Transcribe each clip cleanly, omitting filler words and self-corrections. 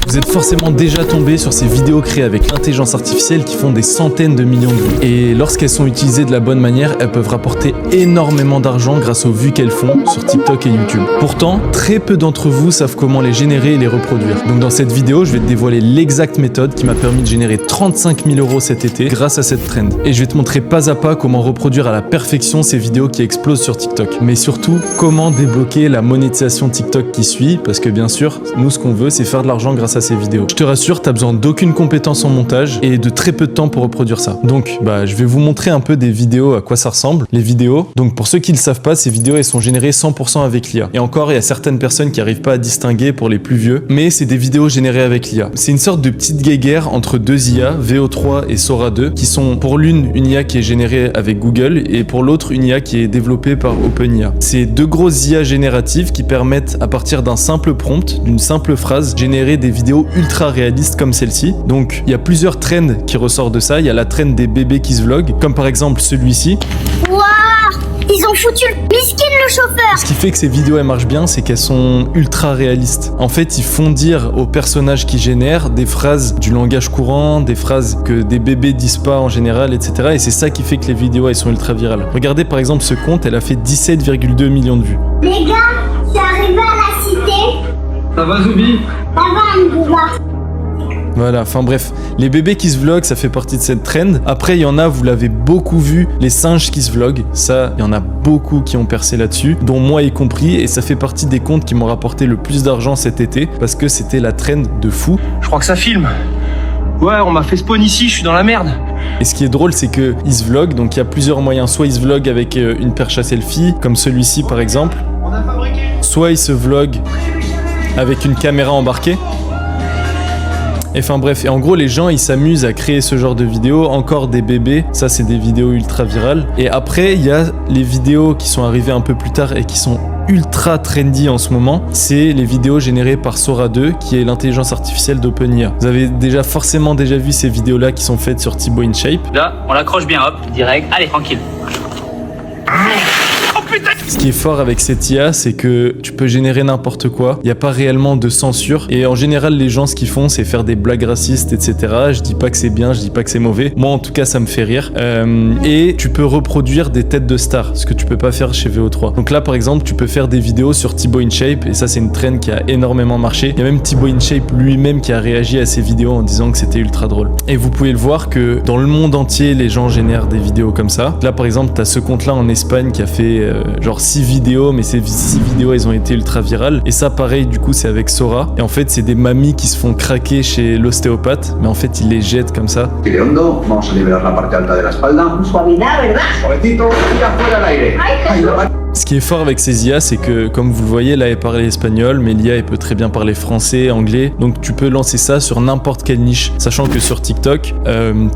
Vous êtes forcément déjà tombé sur ces vidéos créées avec l'intelligence artificielle qui font des centaines de millions de vues. Et lorsqu'elles sont utilisées de la bonne manière, elles peuvent rapporter énormément d'argent grâce aux vues qu'elles font sur TikTok et YouTube. Pourtant, très peu d'entre vous savent comment les générer et les reproduire. Donc dans cette vidéo, je vais te dévoiler l'exacte méthode qui m'a permis de générer 35 000 € cet été grâce à cette trend. Et je vais te montrer pas à pas comment reproduire à la perfection ces vidéos qui explosent sur TikTok. Mais surtout, comment débloquer la monétisation TikTok qui suit, parce que bien sûr, nous ce qu'on veut, c'est faire de l'argent grâce à ces vidéos. Je te rassure, t'as besoin d'aucune compétence en montage et de très peu de temps pour reproduire ça. Donc, je vais vous montrer un peu des vidéos à quoi ça ressemble, les vidéos. Donc pour ceux qui le savent pas, ces vidéos, elles sont générées 100% avec l'IA. Et encore, il y a certaines personnes qui n'arrivent pas à distinguer pour les plus vieux, mais c'est des vidéos générées avec l'IA. C'est une sorte de petite guéguerre entre deux IA, VO3 et Sora 2, qui sont pour l'une une IA qui est générée avec Google et pour l'autre une IA qui est développée par OpenIA. C'est deux grosses IA génératives qui permettent à partir d'un simple prompt, d'une simple phrase, générer des vidéos ultra réalistes comme celle-ci. Donc il y a plusieurs trends qui ressortent de ça. Il y a la trend des bébés qui se vloguent, comme par exemple celui-ci. Waouh, ils ont foutu le miskin le chauffeur. Ce qui fait que ces vidéos elles marchent bien, c'est qu'elles sont ultra réalistes. En fait, ils font dire aux personnages qui génèrent des phrases du langage courant, des phrases que des bébés disent pas en général, etc. Et c'est ça qui fait que les vidéos elles sont ultra virales. Regardez par exemple ce compte, elle a fait 17,2 millions de vues. Les gars, je suis arrivé à la cité. Ça va Zoubi? Ça va, Ngouba. Voilà, enfin bref, les bébés qui se vloguent, ça fait partie de cette trend. Après, il y en a, vous l'avez beaucoup vu, les singes qui se vloguent. Ça, il y en a beaucoup qui ont percé là-dessus, dont moi y compris, et ça fait partie des comptes qui m'ont rapporté le plus d'argent cet été, parce que c'était la trend de fou. Je crois que ça filme. Ouais, on m'a fait spawn ici, je suis dans la merde. Et ce qui est drôle, c'est que ils se vloguent, donc il y a plusieurs moyens. Soit ils se vloguent avec une perche à selfie, comme celui-ci par exemple. Soit ils se vloguent avec une caméra embarquée. Et enfin bref, et en gros les gens ils s'amusent à créer ce genre de vidéos, encore des bébés, ça c'est des vidéos ultra virales. Et après il y a les vidéos qui sont arrivées un peu plus tard et qui sont ultra trendy en ce moment, c'est les vidéos générées par Sora 2 qui est l'intelligence artificielle d'OpenIA. Vous avez forcément déjà vu ces vidéos là qui sont faites sur Thibaut InShape. Là, on l'accroche bien, hop, direct, allez tranquille. Ce qui est fort avec cette IA, c'est que tu peux générer n'importe quoi. Il n'y a pas réellement de censure. Et en général, les gens, ce qu'ils font, c'est faire des blagues racistes, etc. Je dis pas que c'est bien, je dis pas que c'est mauvais. Moi, en tout cas, ça me fait rire. Et tu peux reproduire des têtes de stars, ce que tu peux pas faire chez VO3. Donc là, par exemple, tu peux faire des vidéos sur Thibaut InShape. Et ça, c'est une trend qui a énormément marché. Il y a même Thibaut InShape lui-même qui a réagi à ces vidéos en disant que c'était ultra drôle. Et vous pouvez le voir que dans le monde entier, les gens génèrent des vidéos comme ça. Là, par exemple, tu as ce compte-là en Espagne qui a fait genre 6 vidéos, mais ces 6 vidéos elles ont été ultra virales. Et ça pareil du coup c'est avec Sora. Et en fait c'est des mamies qui se font craquer chez l'ostéopathe, mais en fait ils les jettent comme ça. Hondo, vamos a liberar la parte alta de la espalda. Suavidad, ¿verdad? Suavecito, y afuera al aire. Ay, Jesús. Ce qui est fort avec ces IA, c'est que, comme vous le voyez, là, elle parle espagnol, mais l'IA, elle peut très bien parler français, anglais. Donc, tu peux lancer ça sur n'importe quelle niche. Sachant que sur TikTok,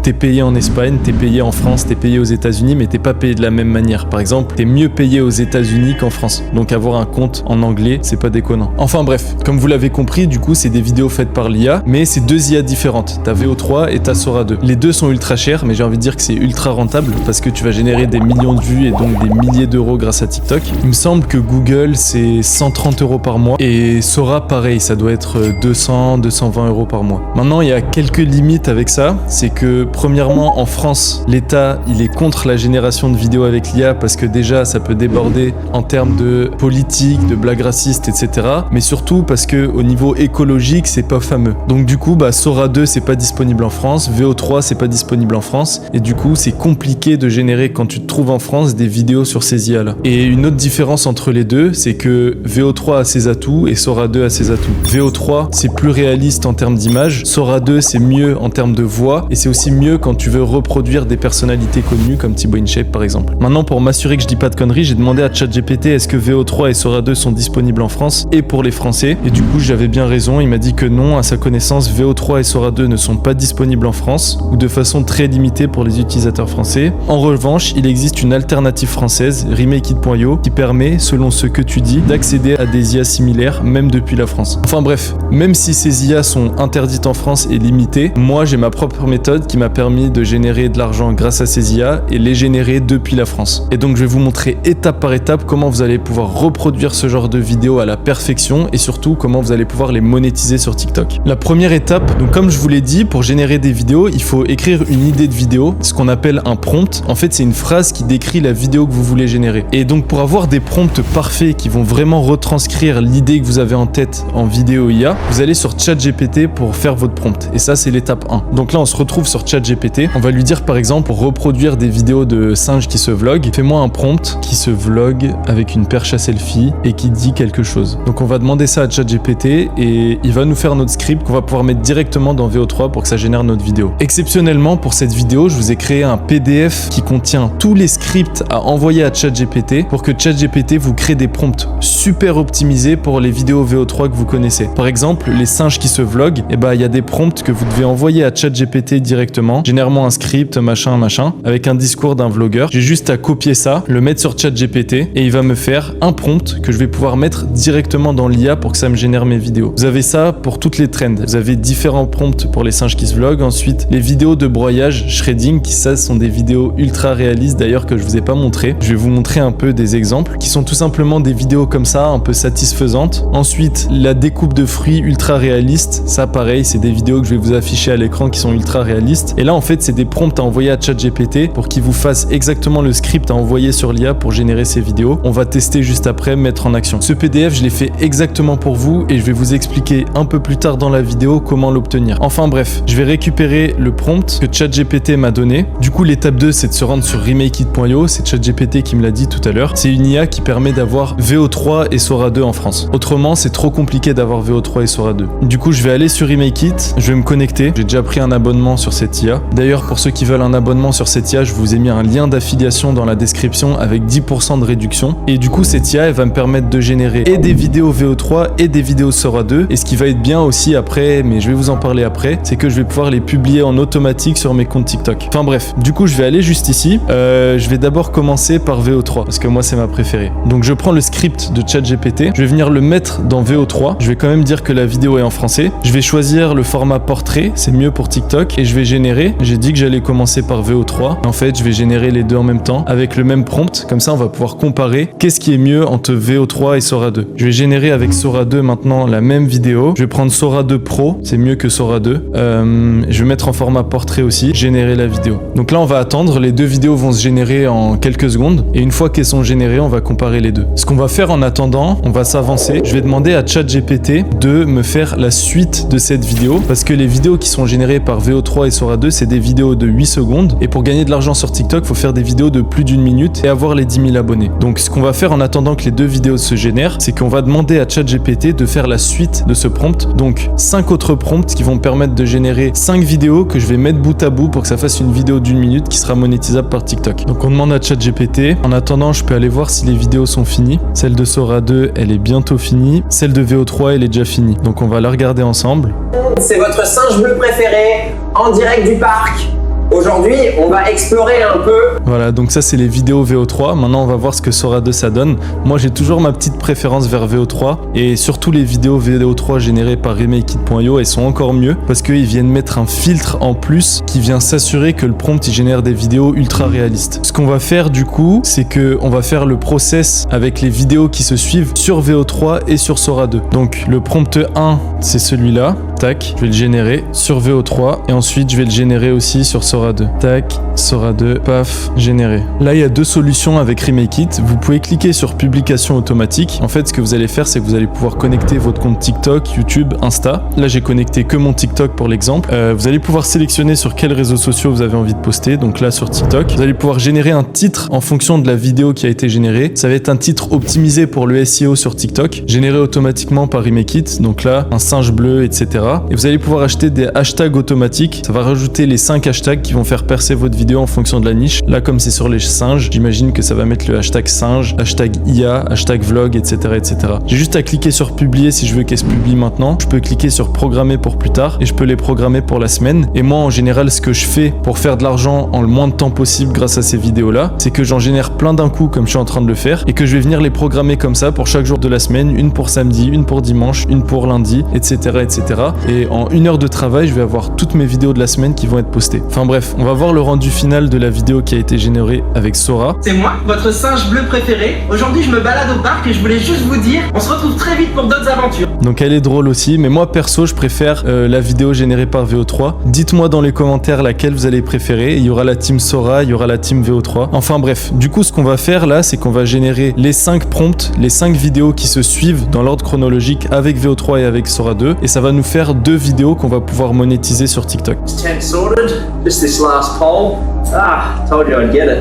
t'es payé en Espagne, t'es payé en France, t'es payé aux États-Unis, mais t'es pas payé de la même manière. Par exemple, t'es mieux payé aux États-Unis qu'en France. Donc, avoir un compte en anglais, c'est pas déconnant. Enfin, bref, comme vous l'avez compris, du coup, c'est des vidéos faites par l'IA, mais c'est deux IA différentes. T'as VO3 et t'as Sora 2. Les deux sont ultra chers, mais j'ai envie de dire que c'est ultra rentable parce que tu vas générer des millions de vues et donc des milliers d'euros grâce à TikTok. Il me semble que Google, c'est 130 € par mois. Et Sora, pareil, ça doit être 200-220 € par mois. Maintenant, il y a quelques limites avec ça. C'est que, premièrement, en France, l'État, il est contre la génération de vidéos avec l'IA parce que déjà, ça peut déborder en termes de politique, de blagues racistes, etc. Mais surtout parce que au niveau écologique, c'est pas fameux. Donc du coup, Sora 2, c'est pas disponible en France. VO3, c'est pas disponible en France. Et du coup, c'est compliqué de générer, quand tu te trouves en France, des vidéos sur ces IA-là. Et une autre différence entre les deux, c'est que VO3 a ses atouts et Sora 2 a ses atouts. VO3, c'est plus réaliste en termes d'image. Sora 2, c'est mieux en termes de voix. Et c'est aussi mieux quand tu veux reproduire des personnalités connues, comme Thibaut InShape par exemple. Maintenant, pour m'assurer que je dis pas de conneries, j'ai demandé à ChatGPT est-ce que VO3 et Sora 2 sont disponibles en France et pour les Français. Et du coup, j'avais bien raison. Il m'a dit que non, à sa connaissance, VO3 et Sora 2 ne sont pas disponibles en France ou de façon très limitée pour les utilisateurs français. En revanche, il existe une alternative française, Remakeit.io, vidéo qui permet, selon ce que tu dis, d'accéder à des IA similaires, même depuis la France. Enfin bref, même si ces IA sont interdites en France et limitées, moi j'ai ma propre méthode qui m'a permis de générer de l'argent grâce à ces IA et les générer depuis la France. Et donc je vais vous montrer étape par étape comment vous allez pouvoir reproduire ce genre de vidéos à la perfection et surtout comment vous allez pouvoir les monétiser sur TikTok. La première étape, donc comme je vous l'ai dit, pour générer des vidéos, il faut écrire une idée de vidéo, ce qu'on appelle un prompt. En fait, c'est une phrase qui décrit la vidéo que vous voulez générer. Et donc pour avoir des prompts parfaits qui vont vraiment retranscrire l'idée que vous avez en tête en vidéo IA, vous allez sur ChatGPT pour faire votre prompt. Et ça, c'est l'étape 1. Donc là, on se retrouve sur ChatGPT. On va lui dire par exemple, pour reproduire des vidéos de singes qui se vloguent, fais-moi un prompt qui se vlog avec une perche à selfie et qui dit quelque chose. Donc on va demander ça à ChatGPT et il va nous faire notre script qu'on va pouvoir mettre directement dans VO3 pour que ça génère notre vidéo. Exceptionnellement, pour cette vidéo, je vous ai créé un PDF qui contient tous les scripts à envoyer à ChatGPT pour que ChatGPT vous crée des prompts super optimisés pour les vidéos VO3 que vous connaissez. Par exemple, les singes qui se vloguent, il y a des prompts que vous devez envoyer à ChatGPT directement. Généralement un script, machin, avec un discours d'un vlogueur. J'ai juste à copier ça, le mettre sur ChatGPT et il va me faire un prompt que je vais pouvoir mettre directement dans l'IA pour que ça me génère mes vidéos. Vous avez ça pour toutes les trends. Vous avez différents prompts pour les singes qui se vloguent. Ensuite, les vidéos de broyage, shredding, qui ça sont des vidéos ultra réalistes d'ailleurs que je vous ai pas montré. Je vais vous montrer un peu des exemples qui sont tout simplement des vidéos comme ça, un peu satisfaisantes. Ensuite, la découpe de fruits ultra réaliste. Ça pareil, c'est des vidéos que je vais vous afficher à l'écran qui sont ultra réalistes. Et là, en fait, c'est des prompts à envoyer à ChatGPT pour qu'il vous fasse exactement le script à envoyer sur l'IA pour générer ces vidéos. On va tester juste après, mettre en action. Ce PDF, je l'ai fait exactement pour vous et je vais vous expliquer un peu plus tard dans la vidéo comment l'obtenir. Enfin bref, je vais récupérer le prompt que ChatGPT m'a donné. Du coup, l'étape 2, c'est de se rendre sur remakeit.io. C'est ChatGPT qui me l'a dit tout à l'heure. C'est une IA qui permet d'avoir VO3 et Sora 2 en France. Autrement, c'est trop compliqué d'avoir VO3 et Sora 2. Du coup, je vais aller sur Remake It. Je vais me connecter. J'ai déjà pris un abonnement sur cette IA. D'ailleurs, pour ceux qui veulent un abonnement sur cette IA, je vous ai mis un lien d'affiliation dans la description avec 10% de réduction. Et du coup, cette IA, elle va me permettre de générer et des vidéos VO3 et des vidéos Sora 2. Et ce qui va être bien aussi après, mais je vais vous en parler après, c'est que je vais pouvoir les publier en automatique sur mes comptes TikTok. Enfin bref, du coup, je vais aller juste ici. Je vais d'abord commencer par VO3 parce que moi, c'est ma préférée. Donc, je prends le script de ChatGPT. Je vais venir le mettre dans VO3. Je vais quand même dire que la vidéo est en français. Je vais choisir le format portrait. C'est mieux pour TikTok. Et je vais générer. J'ai dit que j'allais commencer par VO3. En fait, je vais générer les deux en même temps avec le même prompt. Comme ça, on va pouvoir comparer qu'est-ce qui est mieux entre VO3 et Sora 2. Je vais générer avec Sora 2 maintenant la même vidéo. Je vais prendre Sora 2 Pro. C'est mieux que Sora 2. Je vais mettre en format portrait aussi. Générer la vidéo. Donc là, on va attendre. Les deux vidéos vont se générer en quelques secondes. Et une fois qu'elles sont générées, on va comparer les deux. Ce qu'on va faire en attendant, on va s'avancer. Je vais demander à ChatGPT de me faire la suite de cette vidéo parce que les vidéos qui sont générées par VO3 et Sora 2, c'est des vidéos de 8 secondes. Et pour gagner de l'argent sur TikTok, il faut faire des vidéos de plus d'1 minute et avoir les 10 000 abonnés. Donc ce qu'on va faire en attendant que les deux vidéos se génèrent, c'est qu'on va demander à ChatGPT de faire la suite de ce prompt. Donc 5 autres prompts qui vont me permettre de générer 5 vidéos que je vais mettre bout à bout pour que ça fasse une vidéo d'1 minute qui sera monétisable par TikTok. Donc on demande à ChatGPT. En attendant, je peux aller voir si les vidéos sont finies. Celle de Sora 2, elle est bientôt finie. Celle de VO3, elle est déjà finie. Donc on va la regarder ensemble. C'est votre singe bleu préféré en direct du parc. Aujourd'hui, on va explorer un peu. Voilà, donc ça c'est les vidéos VO3. Maintenant, on va voir ce que Sora 2 ça donne. Moi, j'ai toujours ma petite préférence vers VO3 et surtout les vidéos VO3 générées par remakeit.io, elles sont encore mieux parce qu'ils viennent mettre un filtre en plus qui vient s'assurer que le prompt il génère des vidéos ultra réalistes. Ce qu'on va faire du coup, c'est que on va faire le process avec les vidéos qui se suivent sur VO3 et sur Sora 2. Donc le prompt 1, c'est celui-là. Tac, je vais le générer sur VO3 et ensuite je vais le générer aussi sur Sora 2. Tac, Sora 2, paf, généré. Là, il y a deux solutions avec Remake It. Vous pouvez cliquer sur publication automatique. En fait, ce que vous allez faire, c'est que vous allez pouvoir connecter votre compte TikTok, YouTube, Insta. Là, j'ai connecté que mon TikTok pour l'exemple. Vous allez pouvoir sélectionner sur quels réseaux sociaux vous avez envie de poster. Donc là, sur TikTok, vous allez pouvoir générer un titre en fonction de la vidéo qui a été générée. Ça va être un titre optimisé pour le SEO sur TikTok, généré automatiquement par Remake It. Donc là, un singe bleu, etc. Et vous allez pouvoir acheter des hashtags automatiques. Ça va rajouter les 5 hashtags qui vont faire percer votre vidéo en fonction de la niche. Là, comme c'est sur les singes, j'imagine que ça va mettre le hashtag singe, hashtag IA, hashtag vlog, etc. etc. J'ai juste à cliquer sur publier si je veux qu'elle se publie maintenant. Je peux cliquer sur programmer pour plus tard et je peux les programmer pour la semaine. Et moi, en général, ce que je fais pour faire de l'argent en le moins de temps possible grâce à ces vidéos-là, c'est que j'en génère plein d'un coup comme je suis en train de le faire et que je vais venir les programmer comme ça pour chaque jour de la semaine, une pour samedi, une pour dimanche, une pour lundi, etc. etc. Et en 1 heure de travail, je vais avoir toutes mes vidéos de la semaine qui vont être postées. Enfin bref, on va voir le rendu final de la vidéo qui a été générée avec Sora. C'est moi, votre singe bleu préféré. Aujourd'hui, je me balade au parc et je voulais juste vous dire, on se retrouve très vite pour d'autres aventures. Donc elle est drôle aussi, mais moi perso, je préfère la vidéo générée par VO3. Dites-moi dans les commentaires laquelle vous allez préférer. Il y aura la team Sora, il y aura la team VO3. Enfin bref, du coup, ce qu'on va faire là, c'est qu'on va générer les 5 prompts, les 5 vidéos qui se suivent dans l'ordre chronologique avec VO3 et avec Sora 2. Et ça va nous faire 2 vidéos qu'on va pouvoir monétiser sur TikTok. Tent sorted. Just this last poll. Ah, told you I'd get it.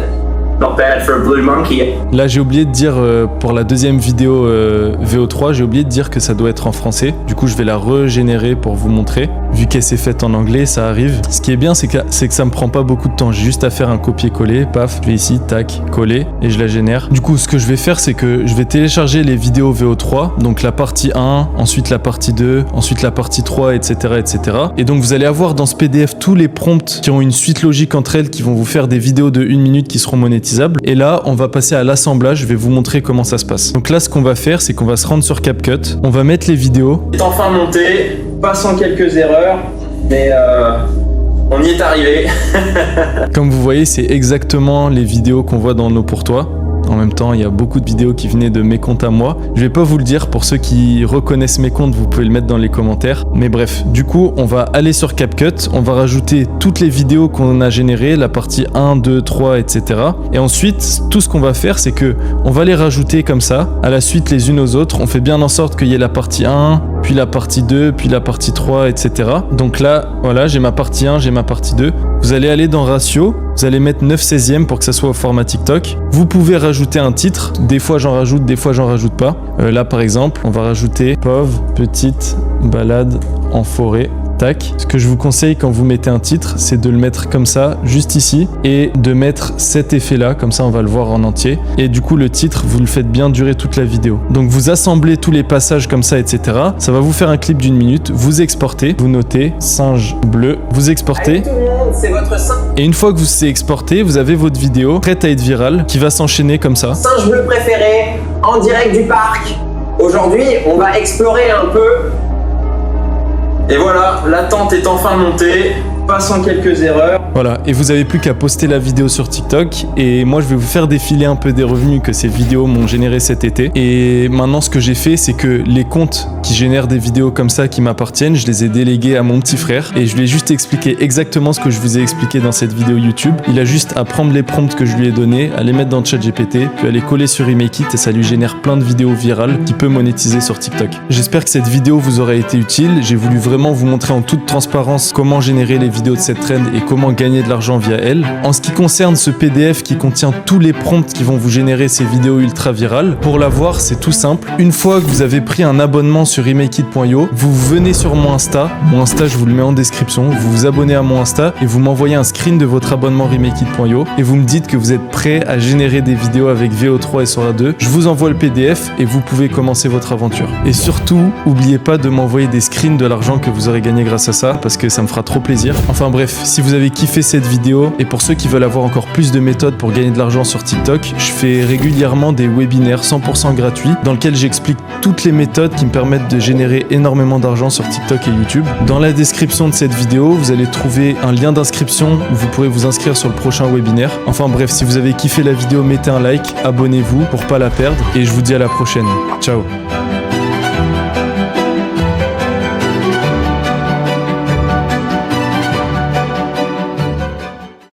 Not bad for a blue monkey. Là, j'ai oublié de dire pour la deuxième vidéo VO3, j'ai oublié de dire que ça doit être en français. Du coup, je vais la régénérer pour vous montrer. Vu qu'elle s'est faite en anglais, ça arrive. Ce qui est bien, c'est que ça me prend pas beaucoup de temps. J'ai juste à faire un copier-coller. Paf, je vais ici, tac, coller et je la génère. Du coup, ce que je vais faire, c'est que je vais télécharger les vidéos VO3. Donc la partie 1, ensuite la partie 2, ensuite la partie 3, etc., etc. Et donc, vous allez avoir dans ce PDF tous les prompts qui ont une suite logique entre elles qui vont vous faire des vidéos de 1 minute qui seront monétisables. Et là, on va passer à l'assemblage. Je vais vous montrer comment ça se passe. Donc là, ce qu'on va faire, c'est qu'on va se rendre sur CapCut. On va mettre les vidéos. C'est enfin monté, pas sans quelques erreurs, mais on y est arrivé. Comme vous voyez, c'est exactement les vidéos qu'on voit dans Nos pour toi. En même temps, il y a beaucoup de vidéos qui venaient de mes comptes à moi. Je vais pas vous le dire, pour ceux qui reconnaissent mes comptes, vous pouvez le mettre dans les commentaires. Mais bref, du coup, on va aller sur CapCut, on va rajouter toutes les vidéos qu'on a générées, la partie 1, 2, 3, etc. Et ensuite, tout ce qu'on va faire, c'est que on va les rajouter comme ça, à la suite les unes aux autres. On fait bien en sorte qu'il y ait la partie 1, puis la partie 2, puis la partie 3, etc. Donc là, voilà, j'ai ma partie 1, j'ai ma partie 2. Vous allez aller dans Ratio, vous allez mettre 9/16e pour que ça soit au format TikTok. Vous pouvez rajouter un titre, des fois j'en rajoute, des fois j'en rajoute pas. Là par exemple, on va rajouter pauvre petite balade en forêt. Tac. Ce que je vous conseille quand vous mettez un titre, c'est de le mettre comme ça, juste ici, et de mettre cet effet-là, comme ça on va le voir en entier. Et du coup, le titre, vous le faites bien durer toute la vidéo. Donc vous assemblez tous les passages comme ça, etc. Ça va vous faire un clip d'1 minute. Vous exportez, vous notez singe bleu, vous exportez. Allez, tout le monde, c'est votre singe. Et une fois que vous c'est exporté, vous avez votre vidéo prête à être virale, qui va s'enchaîner comme ça. Singe bleu préféré, en direct du parc. Aujourd'hui, on va explorer un peu. Et voilà, la tente est enfin montée, pas sans quelques erreurs. Voilà, et vous avez plus qu'à poster la vidéo sur TikTok et moi je vais vous faire défiler un peu des revenus que ces vidéos m'ont généré cet été. Et maintenant ce que j'ai fait, c'est que les comptes qui génèrent des vidéos comme ça qui m'appartiennent, je les ai délégués à mon petit frère et je lui ai juste expliqué exactement ce que je vous ai expliqué dans cette vidéo YouTube. Il a juste à prendre les prompts que je lui ai donnés, à les mettre dans ChatGPT, puis à les coller sur Remake It et ça lui génère plein de vidéos virales qu'il peut monétiser sur TikTok. J'espère que cette vidéo vous aura été utile. J'ai voulu vraiment vous montrer en toute transparence comment générer les vidéos de cette trend et comment gagner de l'argent via elle. En ce qui concerne ce PDF qui contient tous les prompts qui vont vous générer ces vidéos ultra virales, pour l'avoir c'est tout simple. Une fois que vous avez pris un abonnement sur remakeit.io, vous venez sur mon Insta. Mon Insta je vous le mets en description. Vous vous abonnez à mon Insta et vous m'envoyez un screen de votre abonnement remakeit.io et vous me dites que vous êtes prêt à générer des vidéos avec VO3 et Sora 2. Je vous envoie le PDF et vous pouvez commencer votre aventure. Et surtout, n'oubliez pas de m'envoyer des screens de l'argent que vous aurez gagné grâce à ça parce que ça me fera trop plaisir. Enfin bref, si vous avez kiffé cette vidéo et pour ceux qui veulent avoir encore plus de méthodes pour gagner de l'argent sur TikTok, je fais régulièrement des webinaires 100% gratuits dans lesquels j'explique toutes les méthodes qui me permettent de générer énormément d'argent sur TikTok et YouTube. Dans la description de cette vidéo, vous allez trouver un lien d'inscription où vous pourrez vous inscrire sur le prochain webinaire. Enfin bref, si vous avez kiffé la vidéo, mettez un like, abonnez-vous pour pas la perdre et je vous dis à la prochaine. Ciao.